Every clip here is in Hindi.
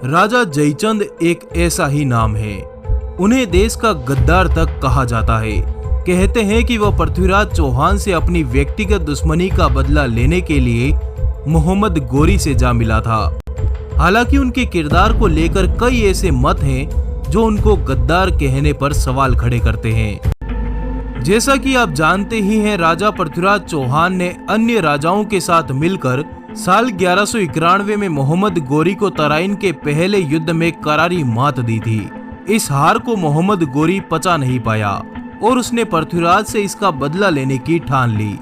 राजा जयचंद एक ऐसा ही नाम है। उन्हें देश का गद्दार तक कहा जाता है। कहते हैं कि वह पृथ्वीराज चौहान से अपनी व्यक्तिगत दुश्मनी का बदला लेने के लिए मोहम्मद गोरी से जा मिला था। हालांकि उनके किरदार को लेकर कई ऐसे मत हैं जो उनको गद्दार कहने पर सवाल खड़े करते हैं। जैसा कि आप जानते ही हैं, राजा पृथ्वीराज चौहान ने अन्य राजाओं के साथ मिलकर साल 1191 में मोहम्मद गोरी को तराइन के पहले युद्ध में करारी मात दी थी। इस हार को मोहम्मद गोरी पचा नहीं पाया और उसने पृथ्वीराज से इसका बदला लेने की ठान ली।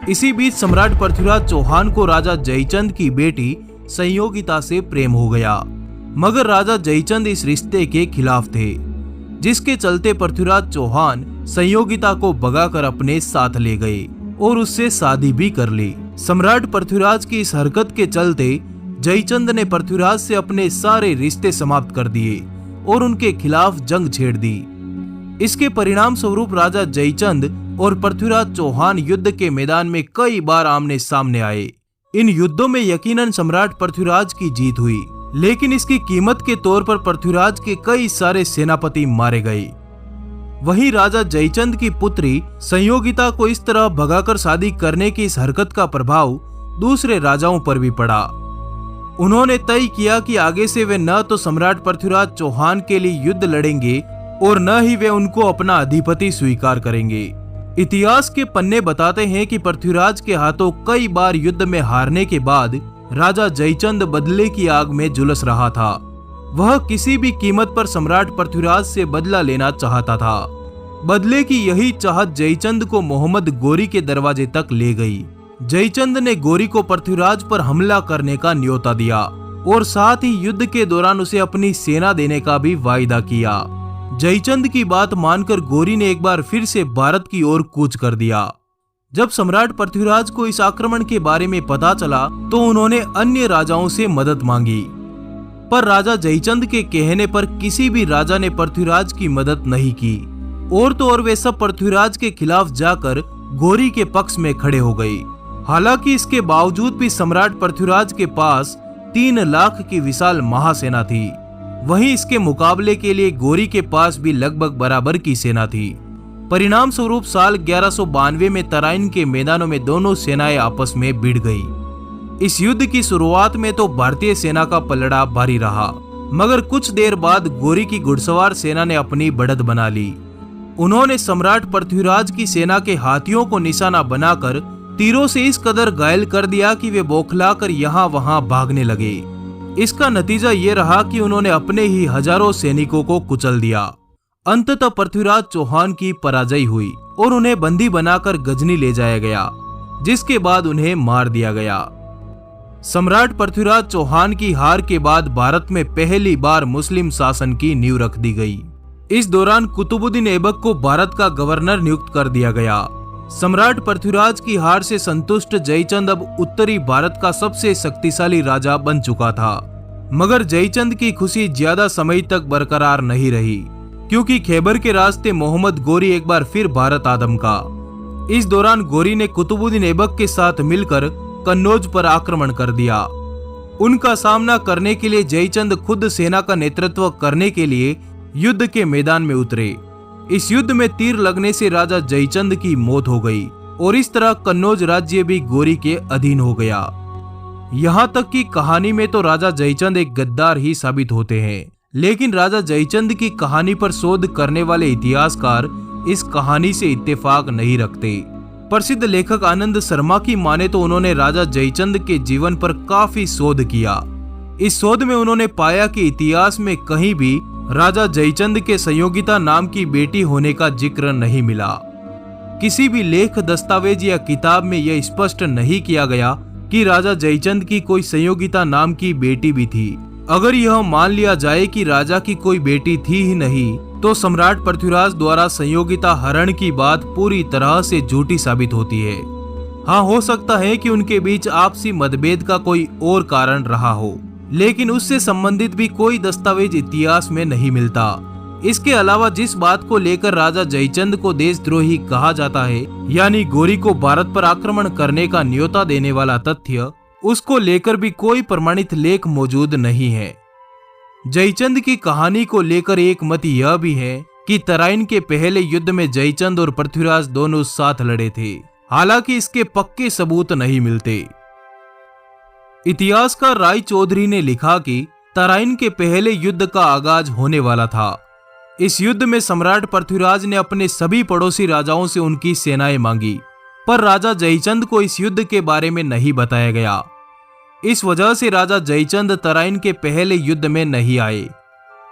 इसी बीच सम्राट पृथ्वीराज चौहान को राजा जयचंद की बेटी संयोगिता से प्रेम हो गया, मगर राजा जयचंद इस रिश्ते के खिलाफ थे, जिसके चलते पृथ्वीराज चौहान संयोगिता को भगाकर अपने साथ ले गए और उससे शादी भी कर ली। सम्राट पृथ्वीराज की इस हरकत के चलते जयचंद ने पृथ्वीराज से अपने सारे रिश्ते समाप्त कर दिए और उनके खिलाफ जंग छेड़ दी। इसके परिणाम स्वरूप राजा जयचंद और पृथ्वीराज चौहान युद्ध के मैदान में कई बार आमने सामने आए। इन युद्धों में यकीनन सम्राट पृथ्वीराज की जीत हुई, लेकिन इसकी कीमत के तौर पर पृथ्वीराज के कई सारे सेनापति मारे गए। वहीं राजा जयचंद की पुत्री संयोगिता को इस तरह भगाकर शादी करने की इस हरकत का प्रभाव दूसरे राजाओं पर भी पड़ा। उन्होंने तय किया कि आगे से वे न तो सम्राट पृथ्वीराज चौहान के लिए युद्ध लड़ेंगे और न ही वे उनको अपना अधिपति स्वीकार करेंगे। इतिहास के पन्ने बताते हैं कि पृथ्वीराज के हाथों कई बार युद्ध में हारने के बाद राजा जयचंद बदले की आग में झुलस रहा था। वह किसी भी कीमत पर सम्राट पृथ्वीराज से बदला लेना चाहता था। बदले की यही चाहत जयचंद को मोहम्मद गोरी के दरवाजे तक ले गई। जयचंद ने गोरी को पृथ्वीराज पर हमला करने का न्योता दिया और साथ ही युद्ध के दौरान उसे अपनी सेना देने का भी वायदा किया। जयचंद की बात मानकर गोरी ने एक बार फिर से भारत की ओर कूच कर दिया। जब सम्राट पृथ्वीराज को इस आक्रमण के बारे में पता चला तो उन्होंने अन्य राजाओं से मदद मांगी, पर राजा जयचंद के कहने पर किसी भी राजा ने पृथ्वीराज की मदद नहीं की और तो और वे सब पृथ्वीराज के खिलाफ जाकर गोरी के पक्ष में खड़े हो गए। हालांकि इसके बावजूद भी सम्राट पृथ्वीराज के पास 3 लाख की विशाल महासेना थी। वहीं इसके मुकाबले के लिए गोरी के पास भी लगभग बराबर की सेना थी। परिणाम स्वरूप साल 1192 में तराइन के मैदानों में दोनों सेनाएं आपस में भिड़ गई। इस युद्ध की शुरुआत में तो भारतीय सेना का पलड़ा भारी रहा, मगर कुछ देर बाद गोरी की घुड़सवार सेना ने अपनी बढ़त बना ली। उन्होंने सम्राट पृथ्वीराज की सेना के हाथियों को निशाना बनाकर तीरों से इस कदर घायल कर दिया कि वे बौखलाकर यहाँ वहां भागने लगे। इसका नतीजा ये रहा कि उन्होंने अपने ही हजारों सैनिकों को कुचल दिया। अंततः पृथ्वीराज चौहान की पराजय हुई और उन्हें बंदी बनाकर गजनी ले जाया गया, जिसके बाद उन्हें मार दिया गया। सम्राट पृथ्वीराज चौहान की हार के बाद भारत में पहली बार मुस्लिम शासन की नींव रख दी गई। इस दौरान कुतुबुद्दीन ऐबक को भारत का गवर्नर नियुक्त कर दिया गया। सम्राट पृथ्वीराज की हार से संतुष्ट जयचंद अब उत्तरी भारत का सबसे शक्तिशाली राजा बन चुका था, मगर जयचंद की खुशी ज्यादा समय तक बरकरार नहीं रही, क्योंकि खैबर के रास्ते मोहम्मद गोरी एक बार फिर भारत आ धमका। इस दौरान गोरी ने कुतुबुद्दीन ऐबक के साथ मिलकर कन्नौज पर आक्रमण कर दिया। उनका सामना करने के लिए जयचंद खुद सेना का नेतृत्व करने के लिए युद्ध के मैदान में उतरे। इस युद्ध में तीर लगने से राजा जयचंद की मौत हो गई और इस तरह कन्नौज राज्य भी गोरी के अधीन हो गया। यहाँ तक कि कहानी में तो राजा जयचंद एक गद्दार ही साबित होते हैं, लेकिन राजा जयचंद की कहानी पर शोध करने वाले इतिहासकार इस कहानी से इत्तेफाक नहीं रखते। प्रसिद्ध लेखक आनंद शर्मा की माने तो उन्होंने राजा जयचंद के जीवन पर काफी शोध किया। इस शोध में उन्होंने पाया कि इतिहास में कहीं भी राजा जयचंद के संयोगिता नाम की बेटी होने का जिक्र नहीं मिला। किसी भी लेख, दस्तावेज या किताब में यह स्पष्ट नहीं किया गया कि राजा जयचंद की कोई संयोगिता नाम की बेटी भी थी। अगर यह मान लिया जाए कि राजा की कोई बेटी थी ही नहीं, तो सम्राट पृथ्वीराज द्वारा संयोगिता हरण की बात पूरी तरह से झूठी साबित होती है। हाँ, हो सकता है कि उनके बीच आपसी मतभेद का कोई और कारण रहा हो, लेकिन उससे संबंधित भी कोई दस्तावेज इतिहास में नहीं मिलता। इसके अलावा जिस बात को लेकर राजा जयचंद को देशद्रोही कहा जाता है, यानी गोरी को भारत पर आक्रमण करने का न्योता देने वाला तथ्य, उसको लेकर भी कोई प्रमाणित लेख मौजूद नहीं है। जयचंद की कहानी को लेकर एक मत यह भी है कि तराइन के पहले युद्ध में जयचंद और पृथ्वीराज दोनों साथ लड़े थे। हालांकि इसके पक्के सबूत नहीं मिलते। इतिहासकार राय चौधरी ने लिखा कि तराइन के पहले युद्ध का आगाज होने वाला था। इस युद्ध में सम्राट पृथ्वीराज ने अपने सभी पड़ोसी राजाओं से उनकी सेनाएं मांगी, पर राजा जयचंद को इस युद्ध के बारे में नहीं बताया गया। इस वजह से राजा जयचंद तराइन के पहले युद्ध में नहीं आए।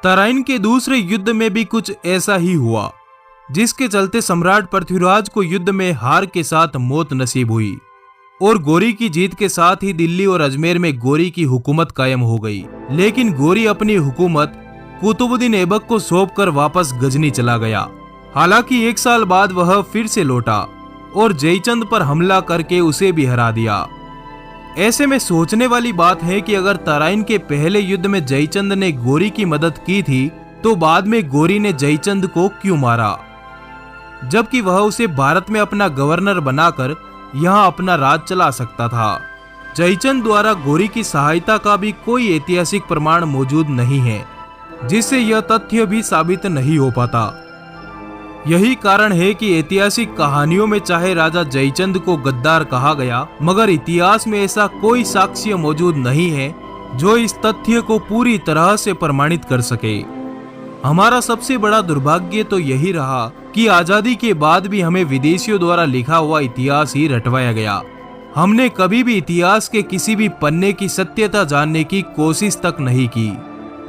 तराइन के दूसरे युद्ध में भी कुछ ऐसा ही हुआ, जिसके चलते सम्राट पृथ्वीराज को युद्ध में हार के साथ मौत नसीब हुई और गोरी की जीत के साथ ही दिल्ली और अजमेर में गोरी की हुकूमत कायम हो गई। लेकिन गोरी अपनी हुकूमत कुतुबुद्दीन ऐबक को सौंपकर वापस गजनी चला गया। हालांकि 1 साल बाद वह फिर से लौटा और जयचंद पर हमला करके उसे भी हरा दिया। ऐसे में सोचने वाली बात है कि अगर तराइन के पहले युद्ध में जयचंद ने गोरी की मदद की थी, तो बाद में गोरी ने जयचंद को क्यों मारा, जबकि वह उसे भारत में अपना गवर्नर बनाकर यहाँ अपना राज चला सकता था। जयचंद द्वारा गोरी की सहायता का भी कोई ऐतिहासिक प्रमाण मौजूद नहीं है, जिससे यह तथ्य भी साबित नहीं हो पाता। यही कारण है कि ऐतिहासिक कहानियों में चाहे राजा जयचंद को गद्दार कहा गया, मगर इतिहास में ऐसा कोई साक्ष्य मौजूद नहीं है जो इस तथ्य को पूरी तरह से प्रमाणित कर सके। हमारा सबसे बड़ा दुर्भाग्य तो यही रहा कि आजादी के बाद भी हमें विदेशियों द्वारा लिखा हुआ इतिहास ही रटवाया गया। हमने कभी भी इतिहास के किसी भी पन्ने की सत्यता जानने की कोशिश तक नहीं की।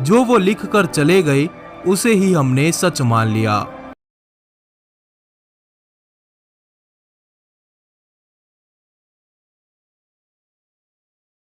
जो वो लिख कर चले गए उसे ही हमने सच मान लिया।